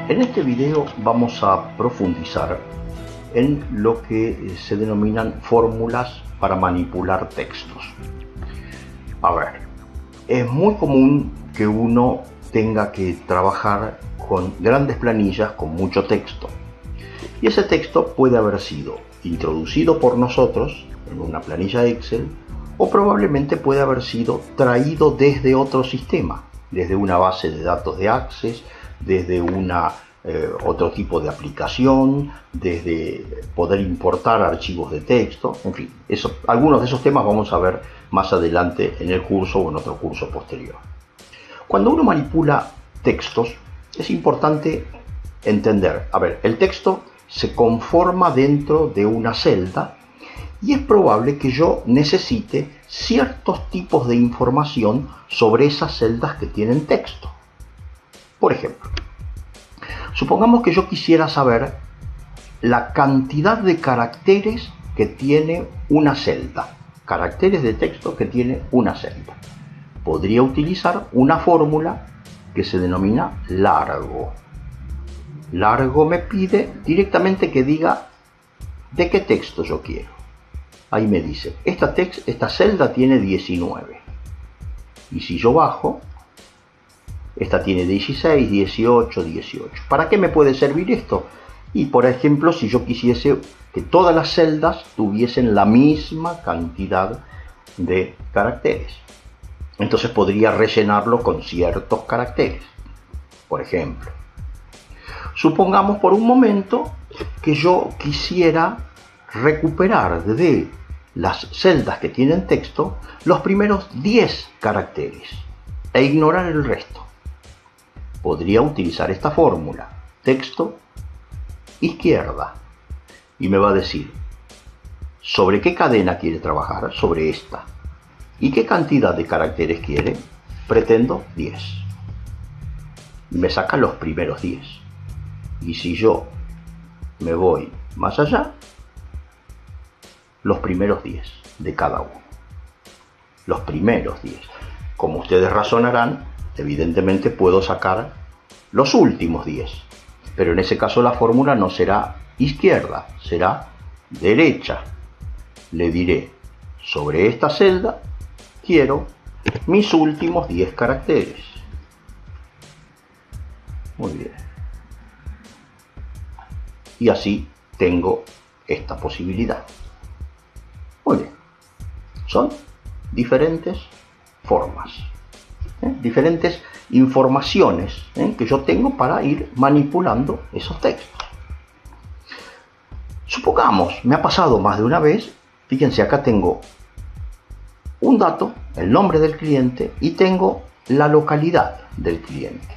En este video vamos a profundizar en lo que se denominan fórmulas para manipular textos. A ver, es muy común que uno tenga que trabajar con grandes planillas con mucho texto. Y ese texto puede haber sido introducido por nosotros en una planilla Excel o probablemente puede haber sido traído desde otro sistema, desde una base de datos de Access, desde otro tipo de aplicación, desde poder importar archivos de texto, en fin, algunos de esos temas vamos a ver más adelante en el curso o en otro curso posterior. Cuando uno manipula textos, es importante entender, el texto se conforma dentro de una celda y es probable que yo necesite ciertos tipos de información sobre esas celdas que tienen texto. Por ejemplo, supongamos que yo quisiera saber la cantidad de caracteres que tiene una celda, caracteres de texto que tiene una celda. Podría utilizar una fórmula que se denomina largo. Largo me pide directamente que diga de qué texto yo quiero. Ahí me dice, esta celda tiene 19. Y si yo bajo, esta tiene 16, 18, 18. ¿Para qué me puede servir esto? Y por ejemplo, si yo quisiese que todas las celdas tuviesen la misma cantidad de caracteres, entonces podría rellenarlo con ciertos caracteres. Por ejemplo, supongamos por un momento que yo quisiera recuperar de las celdas que tienen texto los primeros 10 caracteres e ignorar el resto. Podría utilizar esta fórmula, texto, izquierda, y me va a decir sobre qué cadena quiere trabajar, sobre esta, y qué cantidad de caracteres quiere, pretendo 10. Y me saca los primeros 10. Y si yo me voy más allá, los primeros 10 de cada uno. Los primeros 10. Como ustedes razonarán, evidentemente puedo sacar los últimos 10. Pero en ese caso la fórmula no será izquierda, será derecha. Le diré, sobre esta celda quiero mis últimos 10 caracteres. Muy bien. Y así tengo esta posibilidad. Muy bien. Son diferentes formas, diferentes informaciones que yo tengo para ir manipulando esos textos. Supongamos, me ha pasado más de una vez, fíjense, acá tengo un dato, el nombre del cliente, y tengo la localidad del cliente.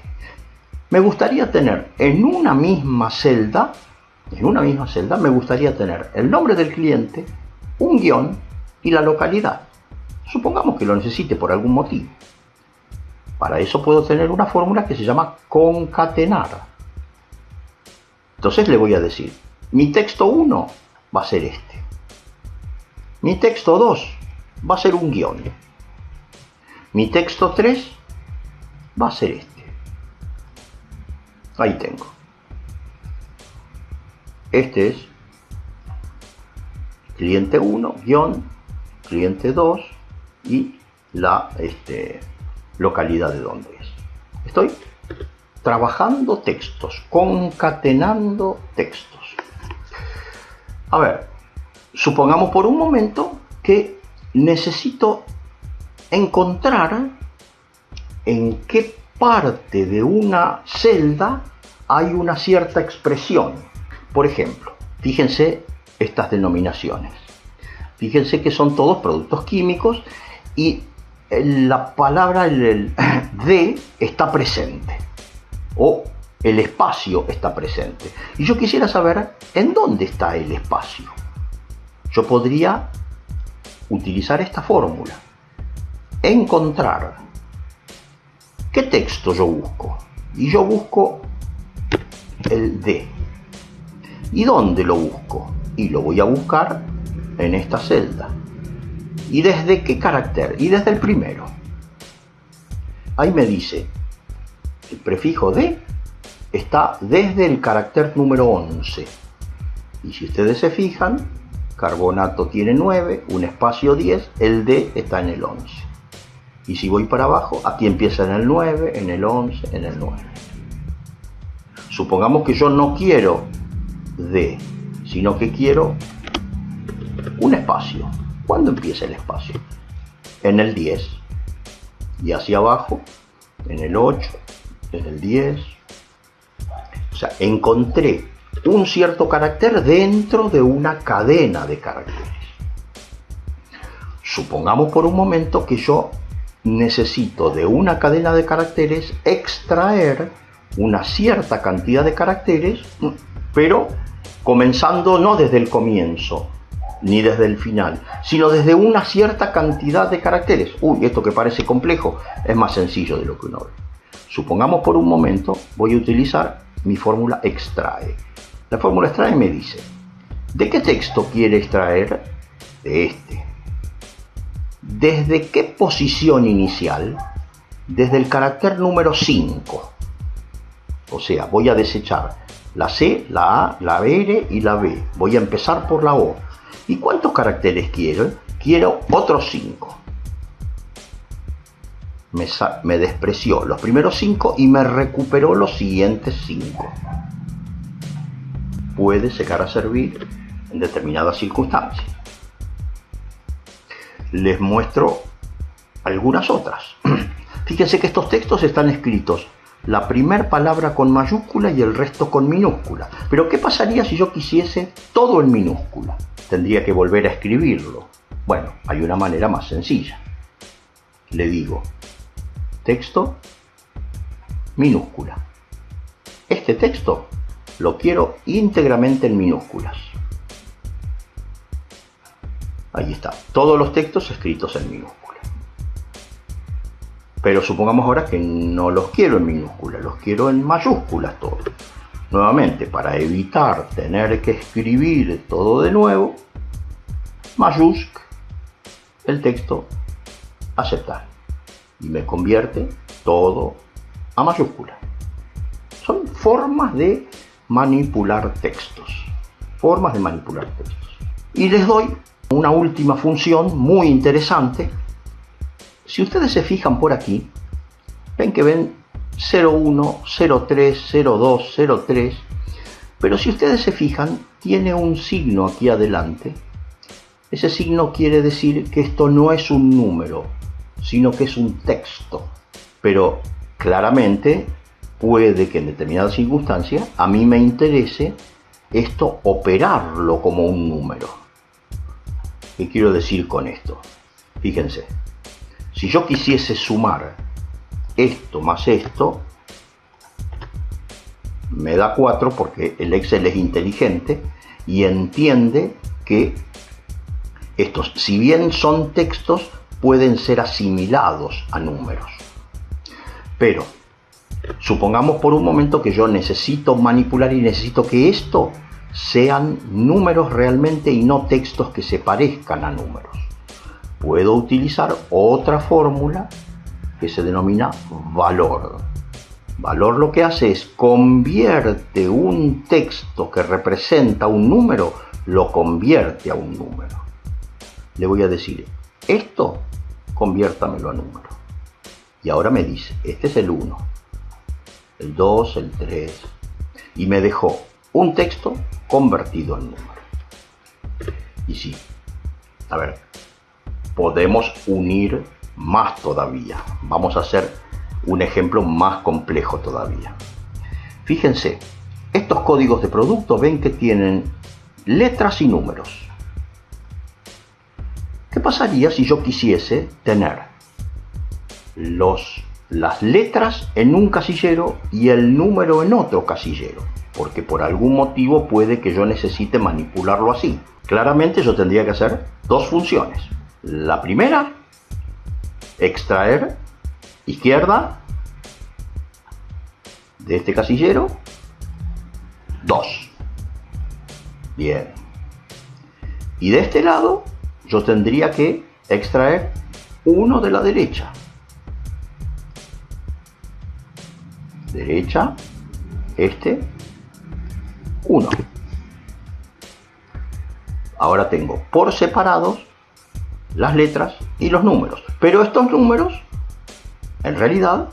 Me gustaría tener en una misma celda, me gustaría tener el nombre del cliente, un guión y la localidad. Supongamos que lo necesite por algún motivo. Para eso puedo tener una fórmula que se llama concatenar. Entonces le voy a decir, mi texto 1 va a ser este. Mi texto 2 va a ser un guión. Mi texto 3 va a ser este. Ahí tengo. Este es cliente 1, guión, cliente 2 y la localidad de dónde es. Estoy trabajando textos, concatenando textos. Supongamos por un momento que necesito encontrar en qué parte de una celda hay una cierta expresión. Por ejemplo, fíjense estas denominaciones. Fíjense que son todos productos químicos y la palabra el de está presente o el espacio está presente. Y yo quisiera saber en dónde está el espacio. Yo podría utilizar esta fórmula. Encontrar. ¿Qué texto yo busco? Y yo busco el de. ¿Y dónde lo busco? Y lo voy a buscar en esta celda. ¿Y desde qué carácter? Y desde el primero. Ahí me dice el prefijo de está desde el carácter número 11. Y si ustedes se fijan, carbonato tiene 9, un espacio 10, el D está en el 11. Y si voy para abajo, aquí empieza en el 9, en el 11, en el 9. Supongamos que yo no quiero D, sino que quiero un espacio. ¿Cuándo empieza el espacio? En el 10. Y hacia abajo, en el 8, en el 10. O sea, encontré un cierto carácter dentro de una cadena de caracteres. Supongamos por un momento que yo necesito de una cadena de caracteres extraer una cierta cantidad de caracteres, pero comenzando no desde el comienzo ni desde el final, sino desde una cierta cantidad de caracteres. Esto que parece complejo es más sencillo de lo que uno ve. Supongamos por un momento, voy a utilizar mi fórmula extrae. La fórmula extrae me dice, ¿de qué texto quiere extraer? De este. ¿Desde qué posición inicial? Desde el carácter número 5. O sea, voy a desechar la C, la A, la R y la B. Voy a empezar por la O. ¿Y cuántos caracteres quiero? Quiero otros 5. Me despreció los primeros 5 y me recuperó los siguientes 5. Puede llegar a servir en determinadas circunstancias. Les muestro algunas otras. Fíjense que estos textos están escritos la primera palabra con mayúscula y el resto con minúscula. Pero ¿qué pasaría si yo quisiese todo en minúscula? Tendría que volver a escribirlo. Bueno, hay una manera más sencilla. Le digo, texto, minúscula. Este texto lo quiero íntegramente en minúsculas. Ahí está, todos los textos escritos en minúscula. Pero supongamos ahora que no los quiero en minúsculas, los quiero en mayúsculas todos. Nuevamente, para evitar tener que escribir todo de nuevo, mayúscula, el texto, aceptar. Y me convierte todo a mayúscula. Son formas de manipular textos. Formas de manipular textos. Y les doy una última función muy interesante. Si ustedes se fijan por aquí, ven que ven 01, 03, 02, 03, pero si ustedes se fijan, tiene un signo aquí adelante. Ese signo quiere decir que esto no es un número, sino que es un texto. Pero claramente puede que en determinadas circunstancias a mí me interese esto operarlo como un número. ¿Qué quiero decir con esto? Fíjense. Si yo quisiese sumar esto más esto, me da 4 porque el Excel es inteligente y entiende que estos, si bien son textos, pueden ser asimilados a números. Pero supongamos por un momento que yo necesito manipular y necesito que esto sean números realmente y no textos que se parezcan a números. Puedo utilizar otra fórmula que se denomina valor. Valor lo que hace es convierte un texto que representa un número, lo convierte a un número. Le voy a decir, esto conviértamelo a número. Y ahora me dice, este es el 1, el 2, el 3. Y me dejó un texto convertido en número. Y sí, a ver, podemos unir más todavía. Vamos a hacer un ejemplo más complejo todavía. Fíjense, estos códigos de producto ven que tienen letras y números. ¿Qué pasaría si yo quisiese tener las letras en un casillero y el número en otro casillero? Porque por algún motivo puede que yo necesite manipularlo así. Claramente yo tendría que hacer dos funciones. La primera, extraer izquierda de este casillero 2. Bien. Y de este lado yo tendría que extraer 1 de la derecha. Derecha este 1. Ahora tengo por separados las letras y los números, pero estos números en realidad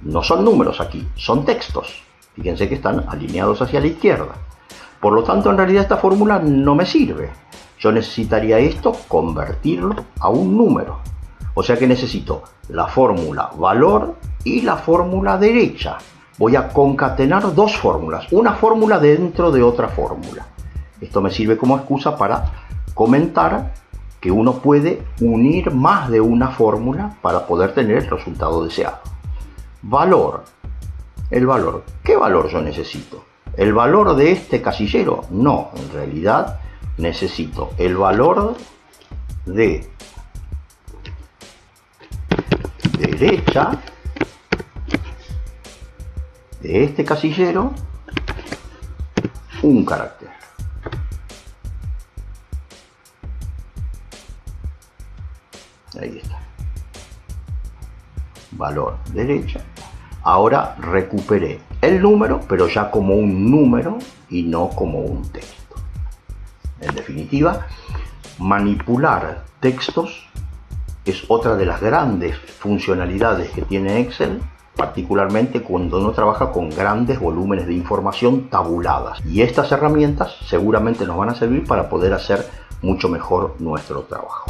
no son números aquí, son textos. Fíjense que están alineados hacia la izquierda. Por lo tanto, en realidad esta fórmula no me sirve. Yo necesitaría esto convertirlo a un número. O sea que necesito la fórmula valor y la fórmula derecha. Voy a concatenar dos fórmulas, una fórmula dentro de otra fórmula. Esto me sirve como excusa para comentar que uno puede unir más de una fórmula para poder tener el resultado deseado. Valor. El valor. ¿Qué valor yo necesito? ¿El valor de este casillero? No, en realidad necesito el valor de derecha de este casillero, un carácter. Ahí está. Valor derecha. Ahora recuperé el número, pero ya como un número y no como un texto. En definitiva, manipular textos es otra de las grandes funcionalidades que tiene Excel, particularmente cuando uno trabaja con grandes volúmenes de información tabuladas. Y estas herramientas seguramente nos van a servir para poder hacer mucho mejor nuestro trabajo.